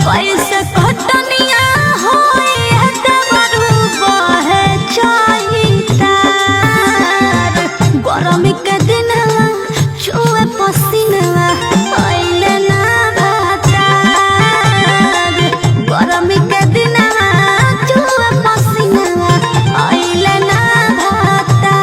कैसे घटनिया होई है देवरू बहे चैतार गरमी के दिन छुए पसीना आइले ना भातार गरमी के दिन छुए पसीना आइले ना भातार।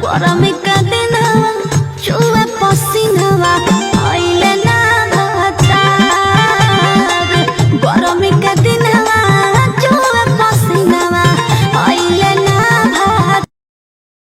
What I